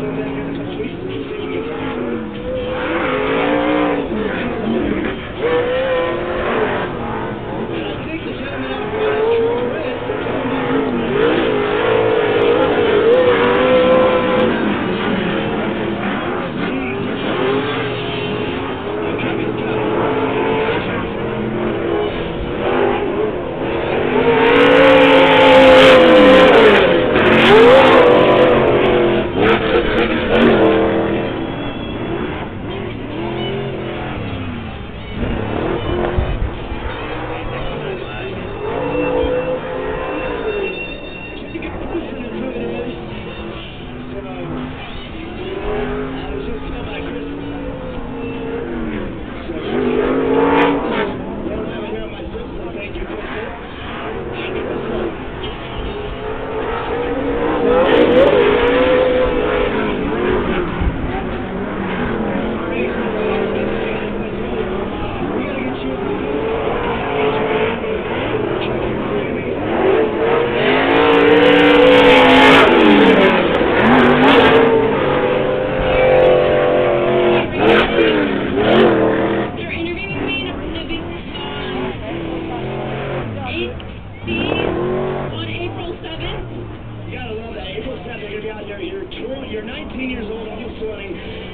show down here in a couple weeks. See if we can talk to him. And I think the gentleman out front is True Grit. You're 19 years old, almost 20.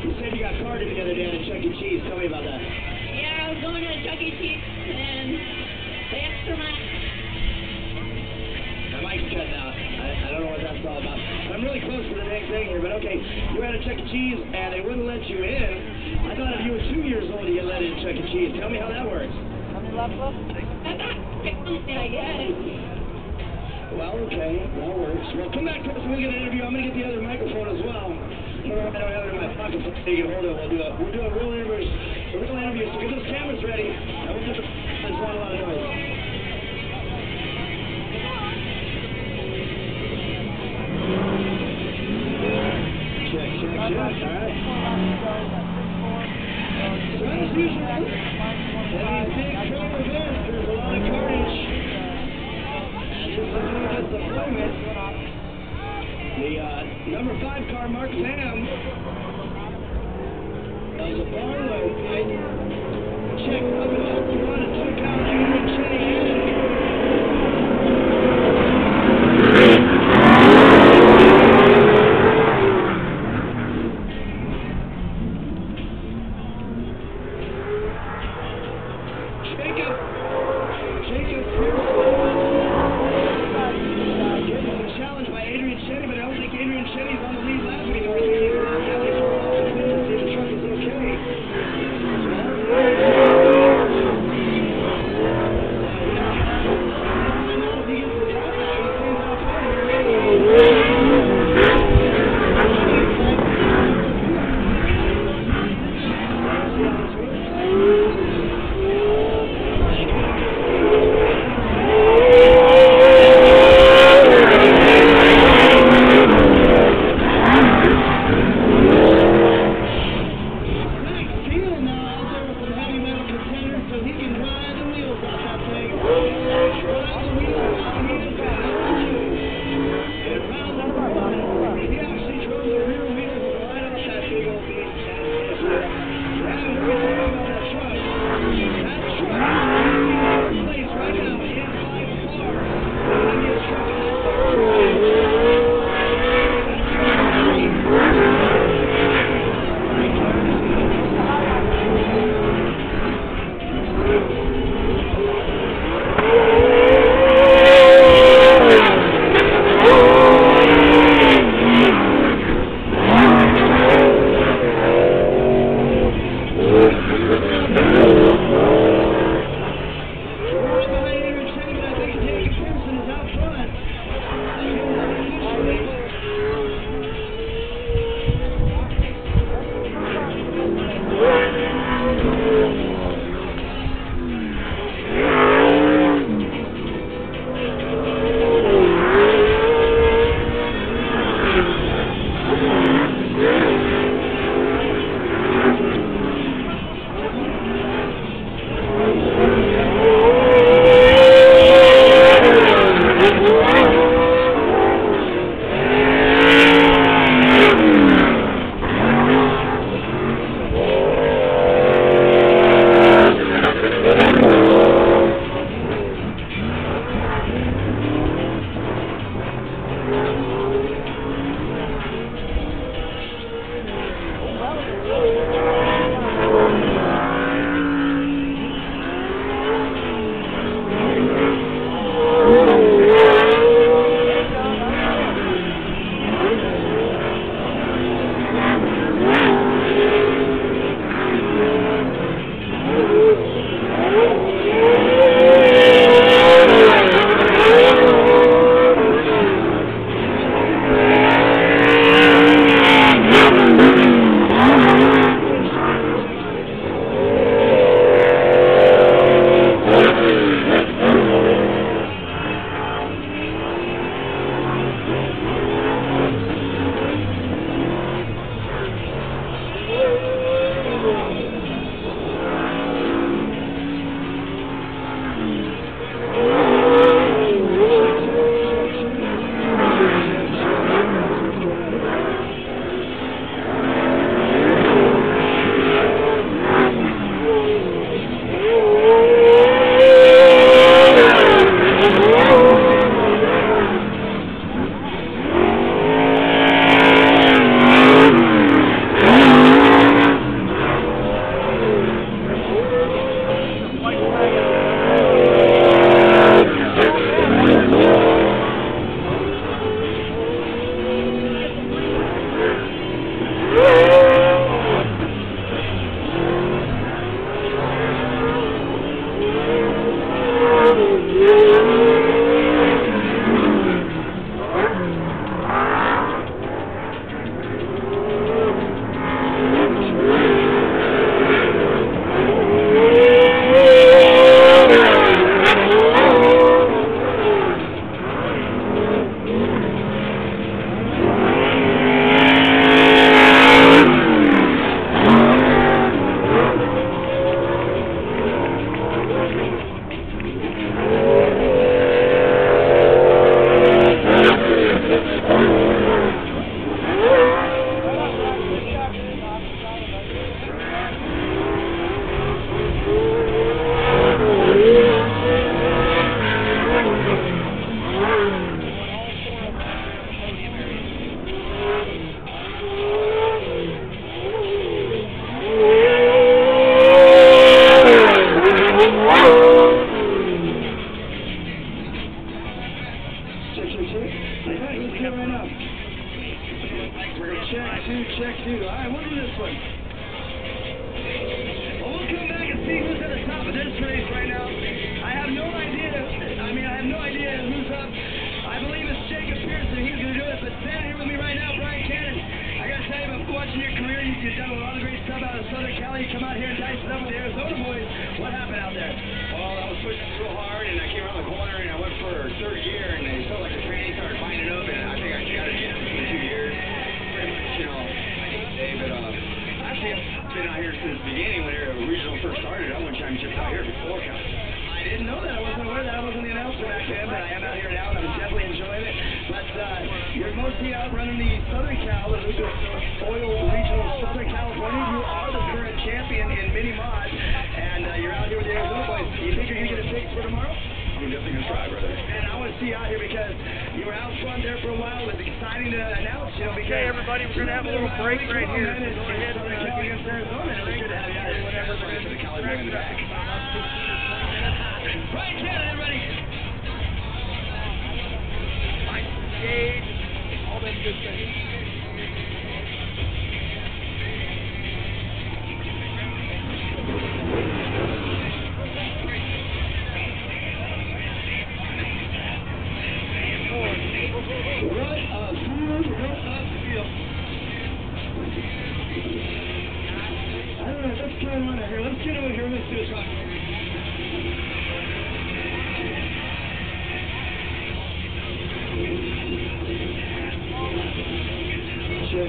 You said you got carded the other day at Chuck E. Cheese. Tell me about that. Yeah, I was going to Chuck E. Cheese and the extra mile. My mic's cut out. I don't know what that's all about. I'm really close to the next thing here, but okay. You were at a Chuck E. Cheese and they wouldn't let you in. I thought if you were 2 years old, you get let in Chuck E. Cheese. Tell me how that works. Yeah, I guess. Well, okay, that works. Well, come back to us and we'll get an interview. I'm going to get the other microphone as well. I don't have it in my pocket, so you can hold it. We'll do a real interview. So get those cameras ready, and we'll just not a lot of noise. Check. All right. So as usual, at these big trail events, there's a lot of carnage. Disappointment. The number 5 car, Mark Sam, does a barlow fight. Check coming up. You want to check out Adrian Cheney. Jacob challenged by Adrian Cheney, but I don't think Adrian Cheney's on the lead lap anymore. I think he's in the alley for a while to see if the truck is okay. check two. All right, we'll do this one. Well, we'll come back and see who's at the top of this race right now. I have no idea. I have no idea who's up. I believe it's Jacob Pearson. He's going to do it. But standing here with me right now, Brian Cannon. I got to tell you, I'm watching your career. You've done a lot of great stuff out of Southern Cali. You come out here and dice it up with the Arizona boys. What happened out there? Well, I was pushing so hard, and I came around the corner, and I went for third gear, and it felt like the training started lining up, and I think I got it in between 2 years. Pretty much, I need to say, but actually, I've been out here since the beginning when the regional first started. I won championships out here before Cal. I didn't know that. I wasn't aware that. I wasn't the announcer back then, but I am out here now, and I'm definitely enjoying it. But you're mostly out running the Southern Cal, the Lucas Oil Regional Southern California. You are the current champion in mini mod, and you're out here with the Arizona boys. Do you think you're going to get a fix for tomorrow? I'm definitely going to try, brother. And I want to see you out here because you were out front there for a while. It was exciting to announce, because... Okay, everybody, we're going to have a little break right here. Against Arizona, and it's good to have you out here. Whatever, we're going to the college in the back. Brian Cannon, everybody. Gauge, all them good things. Let's get over here. Let's do a talk. Check.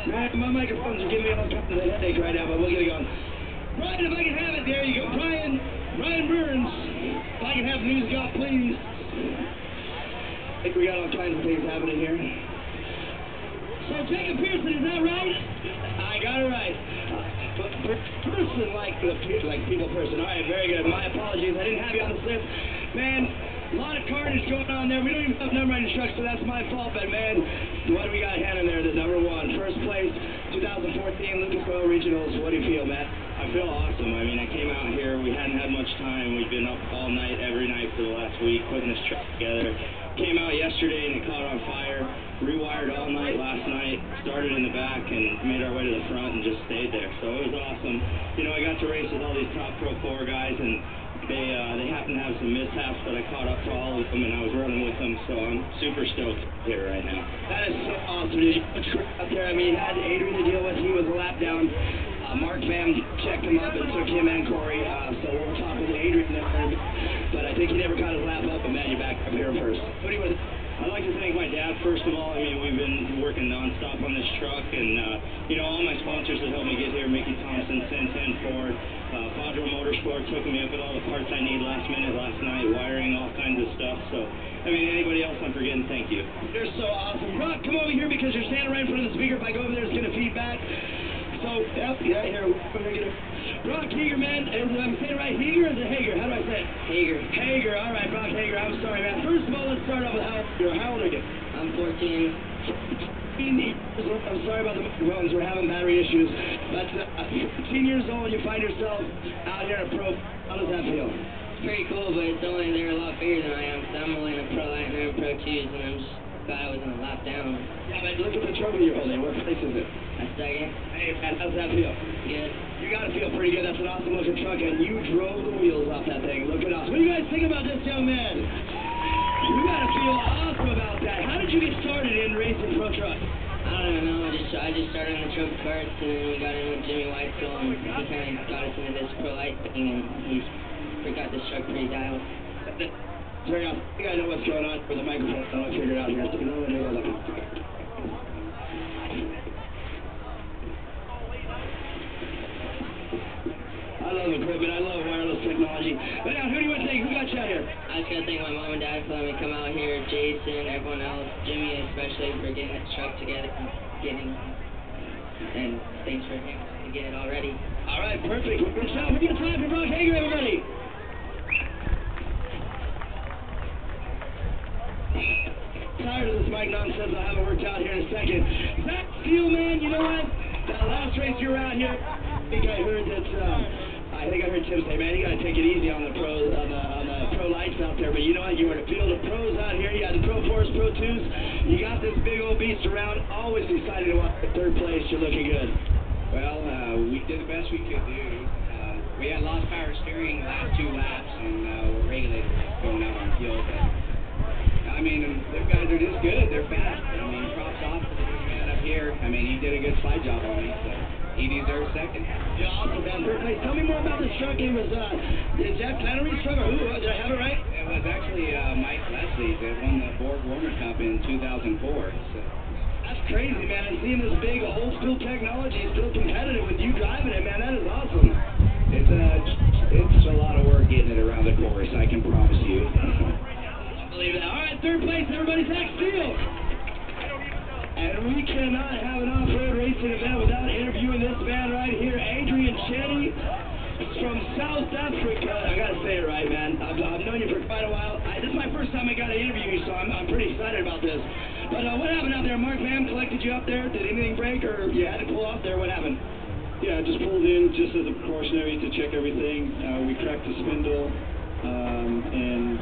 Man, my microphones are giving me all kinds of headache right now, but we'll get it going. Brian, if I can have it, there you go. Brian Burns, if I can have the music off, please. I think we got all kinds of things happening here. So, Jacob Pearson, is that right? I got it right. Person, like people person. All right, very good. My apologies. I didn't have you on the slip. Man, a lot of carnage going on there. We don't even have number instructions, so that's my fault. But, man, what do we got handing there? The number one. First place, 2014 Lucas Oil Regionals. What do you feel, Matt? I feel awesome. I mean, I came out here. We hadn't had much time. We've been up all night, every night for the last week, putting this truck together. Came out yesterday and it caught on fire. Rewired all night last night. Started in the back and made our way to the front and just stayed there. So it was awesome. I got to race with all these top Pro4 guys, and they happened to have some mishaps, but I caught up to all of them and I was running with them. So I'm super stoked here right now. That is so awesome. Did you out there? I mean, you had Adrian to deal with. He was a lap down. Mark Van checked him up and took him and Corey. So we'll talk with Adrian there. But I think he never got his lap up, and man, you're back up here first. What do you want to... I'd like to thank my dad, first of all. I mean, we've been working nonstop on this truck, and, all my sponsors that helped me get here, Mickey Thompson, Sen Ford, Quadro Motorsports, hooking me up with all the parts I need last night, wiring, all kinds of stuff. So, I mean, anybody else I'm forgetting, thank you. You're so awesome. Brock, come over here because you're standing right in front of the speaker. If I go over there, it's going to feedback. So, here, Brock Hager, man. I'm saying it right, Hager or is it Hager? How do I say it? Hager, all right, Brock Hager. I'm sorry, man. First of all, let's start off with how old are you? I'm 14. I'm sorry about the microphones. We're having battery issues. But 15 years old, you find yourself out here at Pro. How does that feel? It's pretty cool, but it's only they're a lot bigger than I am. So I'm only in a Pro Light and they're in Pro2s, and I'm just glad I wasn't a lap down. Yeah, but look at the trophy you're holding. What place is it? A second. Hey, man, how's that feel? Good. You gotta feel pretty good. That's an awesome looking truck, and you drove the wheels off that thing. Look at us. What do you guys think about this young man? You gotta feel awesome about that. How did you get started in racing pro trucks? I don't know. I just started in the trophy carts, and then we got in with Jimmy Whitesell, and he kind of got us into this Pro Light thing, and we got this truck pretty dialed. Turn out. I think I know what's going on with the microphone. I don't figure it out here. I love equipment. I love wireless technology. But now, who do you want to thank? Who got you out here? I just got to thank my mom and dad for letting me come out here, Jason, everyone else, Jimmy especially, for getting this truck together and thanks for him to get it all ready. All right, perfect. Good job. We got time for Brock Hager, everybody. So tired of this mic nonsense. I haven't worked out here in a second. Zach Steele, man, you know what? That last race you were out here, I think I heard Tim say, man, you gotta take it easy on the pro lights out there. But you know what? You were in a field of pros out here. You had the Pro4s, Pro2s. You got this big old beast around. Always excited to watch the third place. You're looking good. Well, we did the best we could do. We had lost power steering the last 2 laps, and we're regulated going out on fuel. But, I mean, those guys are just good. They're fast. I mean, props off to the man up here. I mean, he did a good slide job on me, so he deserves second. Yeah, awesome, man. Hey, tell me more about this truck. It was Jack Flannery's truck, or who? Did I have it right? It was actually Mike Leslie's that won the Borg Warner Cup in 2004. So. That's crazy, man. And seeing this big old school technology still competitive with you driving it, man, that is awesome. It's a lot of work getting it around the course, I can promise you. I believe that. All right, third place, everybody, Zach Steele. And we cannot have an off-road racing event without interviewing this man right here, Adrian Chetty from South Africa. I gotta say it right, man. I've known you for quite a while. This is my first time I got to interview you, so I'm pretty excited about this. But what happened out there? Mark Vam collected you up there. Did anything break, or you had to pull off there? What happened? Yeah, I just pulled in just as a precautionary to check everything. We cracked the spindle and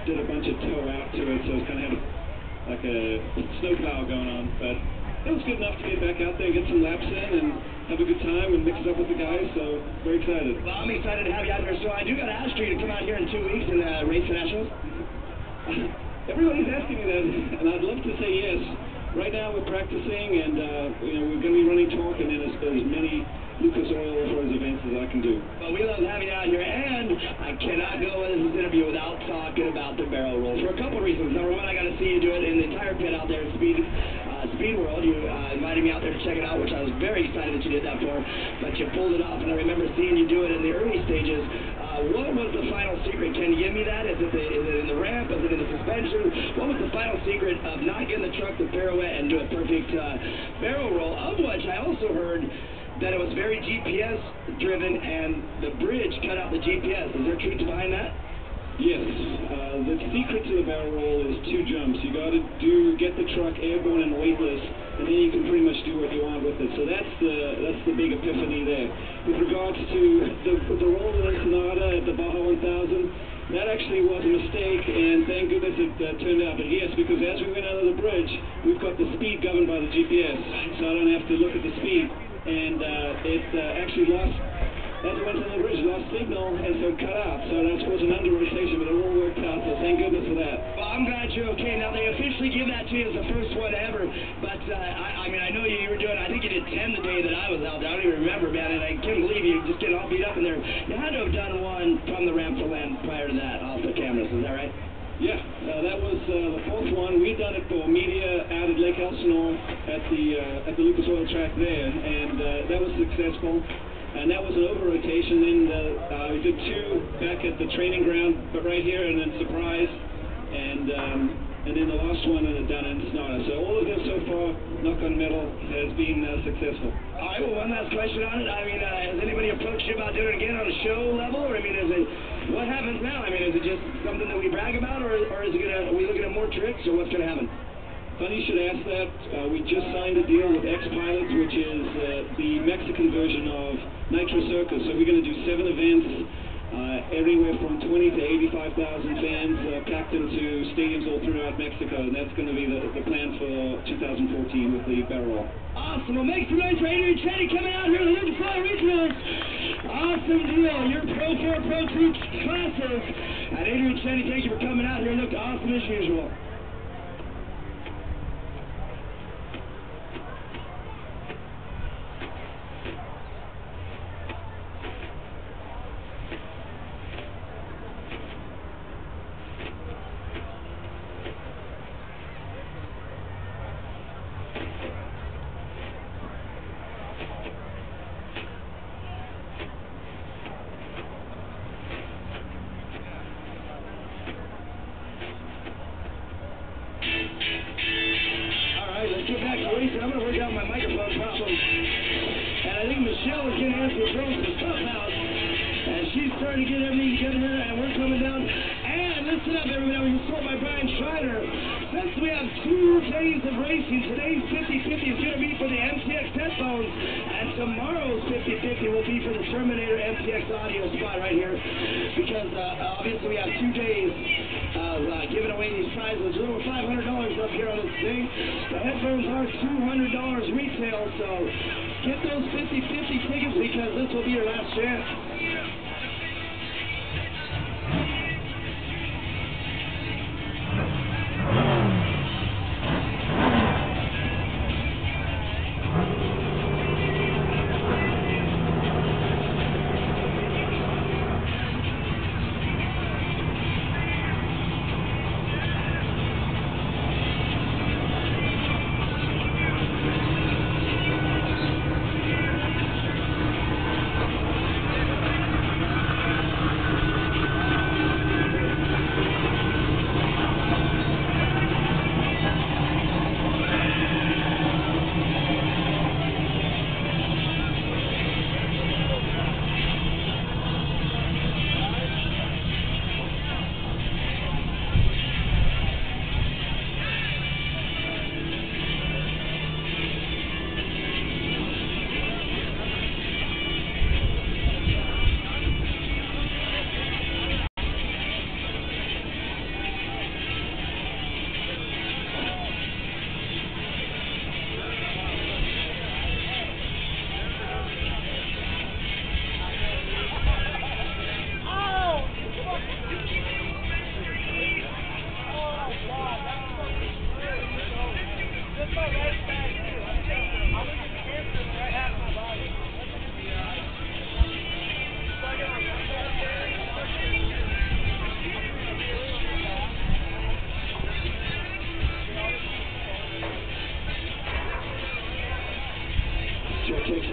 did a bunch of tow out to it, so it kind of had like a snowplow going on. But it was good enough to get back out there, get some laps in, and have a good time and mix it up with the guys. So very excited. Well, I'm excited to have you out there. So I do got to ask you to come out here in 2 weeks and race the Nationals. Everybody's asking me that, and I'd love to say yes. Right now we're practicing, and we're going to be running talk, and then as many Lucas Oil for his events as I can do. Well, we love having you out here, and I cannot go in this interview without talking about the barrel roll for a couple reasons. Number one, I got to see you do it in the entire pit out there at Speed World. You invited me out there to check it out, which I was very excited that you did that for, but you pulled it off, and I remember seeing you do it in the early stages. What was the final secret? Can you give me that? Is it in the ramp? Is it in the suspension? What was the final secret of not getting the truck to pirouette and do a perfect barrel roll, of which I also heard that it was very GPS driven and the bridge cut out the GPS. Is there truth behind that? Yes. The secret to the barrel roll is 2 jumps. You got to get the truck airborne and weightless, and then you can pretty much do what you want with it. So that's the big epiphany there. With regards to the roll in Sonata at the Baja 1000, that actually was a mistake, and thank goodness it turned out. But yes, because as we went under the bridge, we've got the speed governed by the GPS, so I don't have to look at the speed. And it actually lost, as it went under the bridge, lost signal, and so it cut out. So that was an under-rotation, but it all worked out, so thank goodness for that. Well, I'm glad you're okay. Now, they officially give that to you as the first one ever, but I mean, I know you were doing, I think you did 10 the day that I was out there. I don't even remember, man, and I can't believe you just getting all beat up in there. You had to have done one from the ramp to land prior to that off the cameras, is that right? Yeah, that was the 4th one. We'd done it for media out at Lake Elsinore at the Lucas Oil track there, and that was successful. And that was an over-rotation. Then we did 2 back at the training ground, but right here, and then surprise, and then the last one done in Sonata. So all of them so far, knock on metal, has been successful. All right, well, one last question on it. I mean, has anybody approached you about doing it again on a show level? Or, I mean, what happens now? I mean, is it just something that we brag about, or is it are we looking at more tricks, or what's going to happen? Funny you should ask that. We just signed a deal with X-Pilots, which is the Mexican version of Nitro Circus. So we're going to do 7 events, everywhere from 20 to 85,000 fans packed into stadiums all throughout Mexico, and that's going to be the plan for 2014 with the barrel roll. Awesome. Well, make some noise for Adrian Chetty coming out here to the Lucas Oil Regionals. Awesome deal. Your Pro4, Pro2 classes. And Adrian Chetty, thank you for coming out here. Looked awesome as usual. Get back to racing. I'm going to work out my microphone problem. And I think Michelle is going to answer the phone for Clubhouse. And she's starting to get everything together, and we're coming down. And listen up, everybody. We just told by Brian Schreiner. since we have 2 days of racing, today's 50-50 is going to be for the MTX headphones, and tomorrow's 50-50 will be for the Terminator MTX audio spot right here, because obviously we have 2 days of giving away these prizes. There's over $500 up here on this thing. The headphones are $200 retail, so get those 50-50 tickets because this will be your last chance.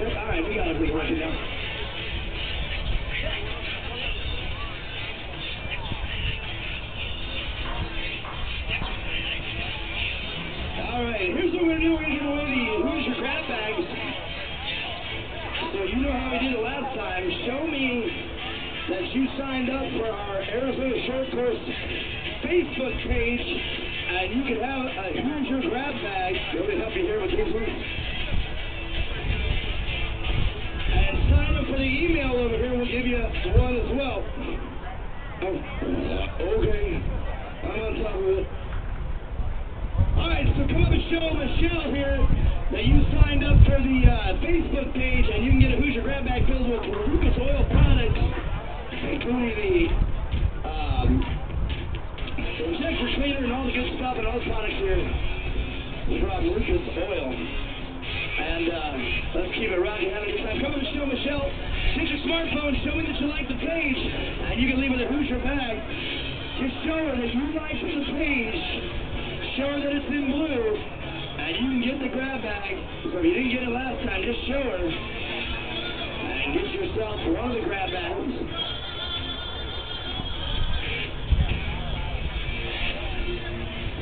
All right, we got it. We can work it down. All right, here's what we're going to do. We're going to give away the Who's Your Crab Bags. So you know how we did it last time. Show me that you signed up for our Arizona Short Course Facebook page, and you can have a Who's Your Grab Bag. Let me help you here with these ones. And sign up for the email over here. We'll give you one as well. Oh, okay. I'm on top of it. All right, so come up and show Michelle here that you signed up for the Facebook page, and you can get a Who's Your Grab Bag filled with Lucas Oil products, including the injector cleaner and all the good stuff and all the products here from Lucas Oil. And let's keep it rocking. Have a good time. Come on and show Michelle. Take your smartphone. Show me that you like the page. And you can leave with a Who's Your Bag. Just show her that you like the page. Show her that it's in blue. And you can get the grab bag. So if you didn't get it last time, just show her. And get yourself one of the grab bags.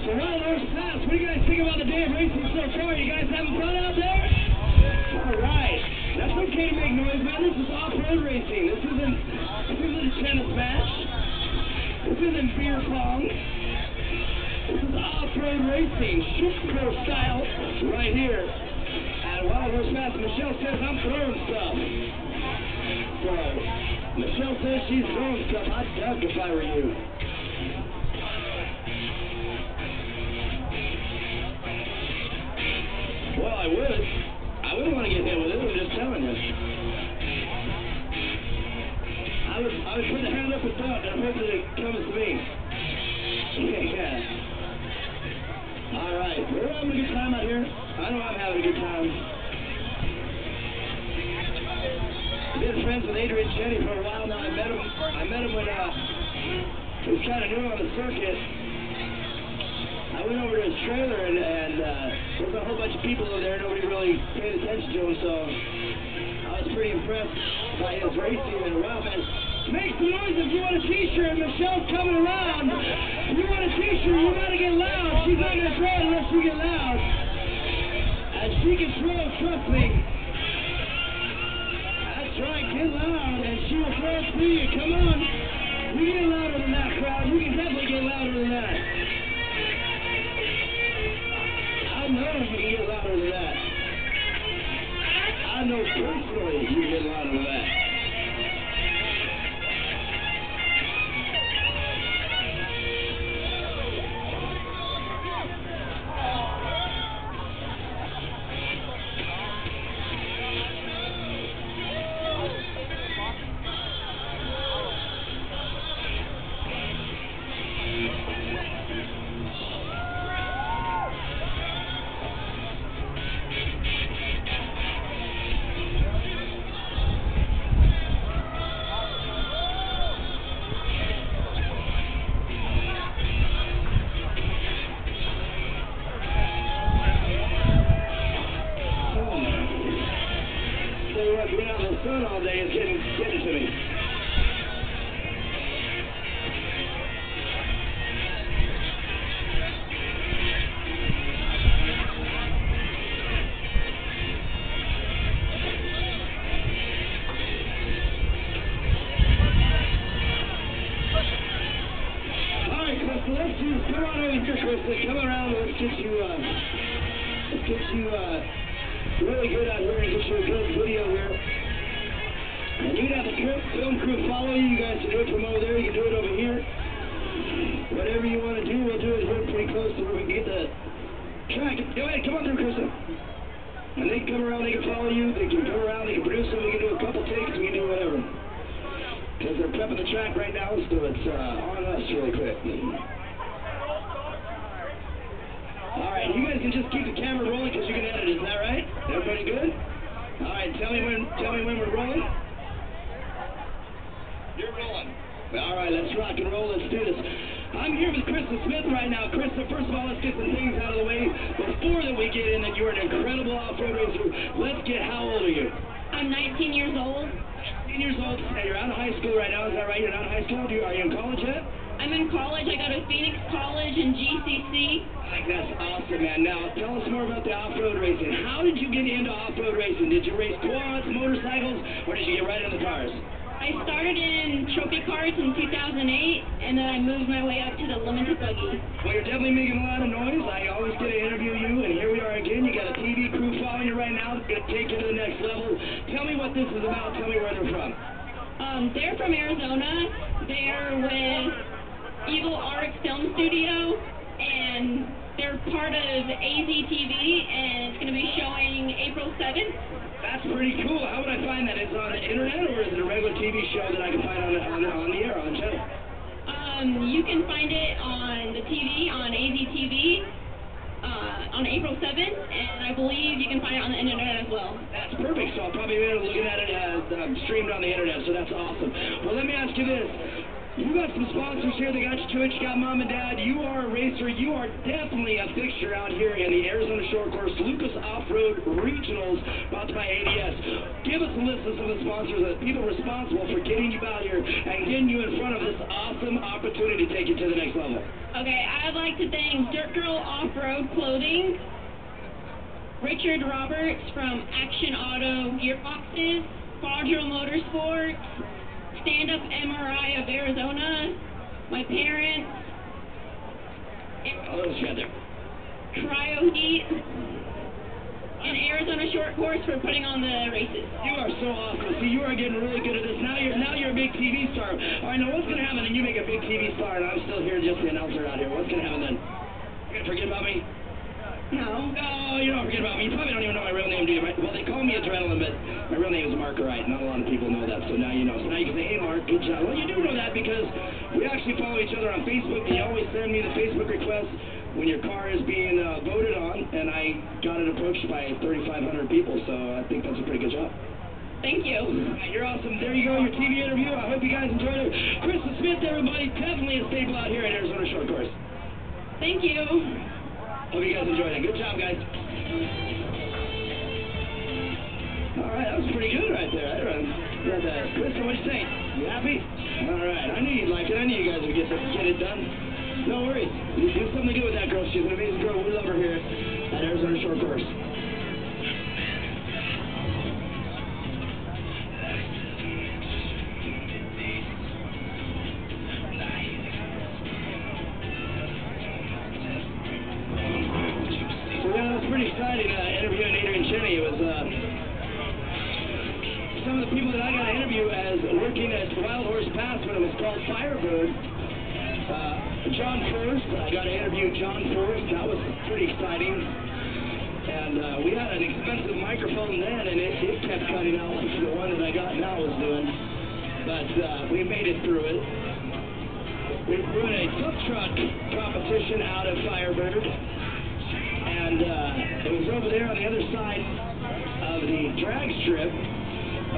So while those pass, what do you guys think about the day of racing so far? You guys having fun out there? Alright. That's okay to make noise, man. This is off-road racing. This isn't a tennis match. This isn't beer pong. This is off-road racing, short course style, right here. And while those pass, Michelle says I'm throwing stuff. So, Michelle says she's throwing stuff. I'd duck if I were you. Well, I would. I wouldn't want to get hit with it. I'm just telling you. I would put a hand up and thought and hope that it comes to me. Yeah. All right. We're having a good time out here. I know I'm having a good time. I've been friends with Adrian Cheney for a while now. I met him when he was kind of new on the circuit. I went over to his trailer and there's a whole bunch of people over there. Nobody really paid attention to him, so I was pretty impressed by his racing. And wow, man, make some noise if you want a t-shirt. Michelle's coming around. If you want a t-shirt, you gotta get loud. She's not gonna throw it unless you get loud. And she can throw, trust me. That's right, get loud, and she will throw it to you. Come on. You can get louder than that, crowd. You can definitely get louder than that. know you can get louder than that. I know personally you can get louder than that. Being out in the sun all day is getting to me. All right, Krista, come on over here, Krista. Come around and let's get you really good out here and get you a good video here. And you can have the film crew follow you. You guys can do it from over there. You can do it over here. Whatever you want to do, we'll do it here pretty close to where we can get the track. Go ahead, come on through, Krista. And they can come around, they can follow you. They can come around, they can produce them. We can do a couple takes, we can do whatever. Because they're prepping the track right now, so it's on us really quick. All right, you guys can just keep the camera rolling because you can edit it. Is that right? Everybody good? All right, tell me when we're rolling. You're rolling. All right, let's rock and roll. Let's do this. I'm here with Krista Smith right now. Krista, first of all, let's get some things out of the way. Before that we get in that you're an incredible off-road racer, let's get, how old are you? I'm 19 years old. 19 years old. And you're out of high school right now. Is that right? You're out of high school? Are you in college yet? I'm in college. I go to Phoenix College and GCC. That's awesome, man. Now, tell us more about the off-road racing. How did you get into off-road racing? Did you race quads, motorcycles, or did you get right in the cars? I started in trophy cars in 2008, and then I moved my way up to the limited buggy. Well, you're definitely making a lot of noise. I always get to interview you, and here we are again. You got a TV crew following you right now. It's going to take you to the next level. Tell me what this is about. Tell me where they're from. They're from Arizona. They're with Evil Art Film Studio, and they're part of AZTV, and it's going to be showing April 7th. That's pretty cool. How would I find that? It's on the internet, or is it a regular TV show that I can find on the air, on the channel? You can find it on the TV, on AZTV, on April 7th, and I believe you can find it on the internet as well. That's perfect. So I'll probably be able to look at it streamed on the internet, so that's awesome. Well, let me ask you this. You got some sponsors here that got you to it. You got Mom and Dad. You are a racer. You are definitely a fixture out here in the Arizona Short Course Lucas Off-Road Regionals brought by ADS. Give us a list of some of the sponsors, the people responsible for getting you out here and getting you in front of this awesome opportunity to take you to the next level. Okay, I'd like to thank Dirt Girl Off-Road Clothing, Richard Roberts from Action Auto Gearboxes, Quadro Motorsports, Stand-Up MRI of Arizona, my parents, Cryo Heat, and Arizona Short Course for putting on the races. You are so awesome. See, you are getting really good at this. Now you're a big TV star. All right, now what's going to happen when you make a big TV star and I'm still here just the announcer out here? What's going to happen then? You going to forget about me? No. No, you don't forget about me. You probably don't even know my real name, do you? Well, they call me Adrenaline, but my real name is Mark Wright. Not a lot of people know that, so now you know. So now you can say, hey, Mark, good job. Well, you do know that because we actually follow each other on Facebook, and you always send me the Facebook request when your car is being voted on, and I got it approached by 3,500 people, so I think that's a pretty good job. Thank you. You're awesome. There you go, your TV interview. I hope you guys enjoyed it. Krista Smith, everybody, definitely a staple out here at Arizona Short Course. Thank you. Hope you guys enjoyed it. Good job, guys. All right, that was pretty good right there. Krista, what'd you think? You happy? All right, I knew you'd like it. I knew you guys would get it done. No worries. You do something good with that girl. She's an amazing girl. We love her here at Arizona Short Course. exciting interviewing Adrian Cheney. It was some of the people that I got to interview as working at Wild Horse Pass when it was called Firebird. John First, I got to interview John First. That was pretty exciting. And we had an expensive microphone then, and it kept cutting out like the one that I got now was doing. But we made it through it. We won a tough truck competition out of Firebird. And it was over there on the other side of the drag strip,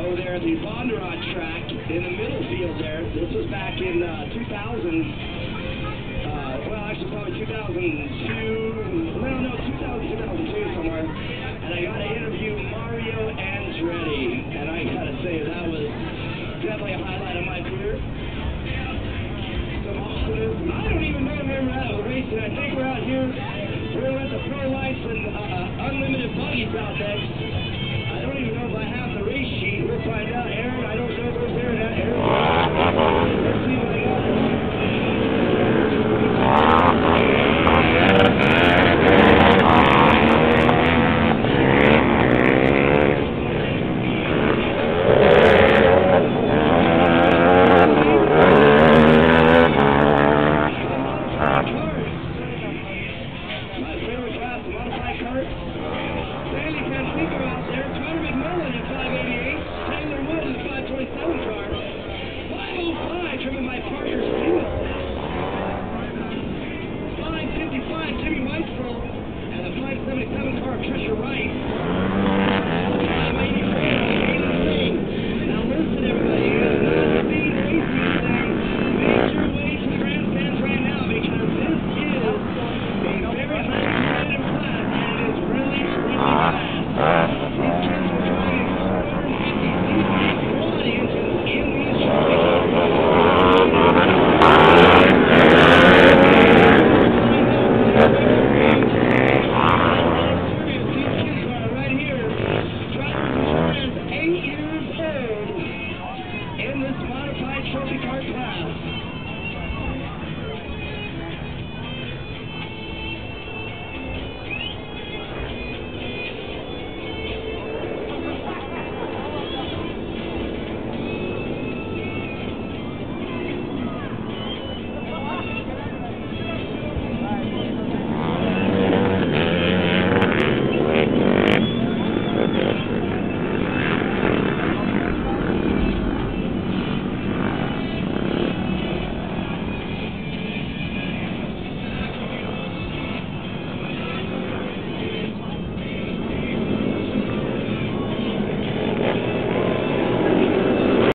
over there at the Bondurant track in the middle field there. This was back in 2000. Well, actually probably 2002, well, no, 2002 somewhere, and I got to interview Mario Andretti, and I got to say, that was definitely a highlight of my career. Some awesomeness. I don't even know where we're at with racing. I think we're out here, we're at the Pro Lights and Unlimited Buggies out next. I don't even know if I have the race sheet. We'll find out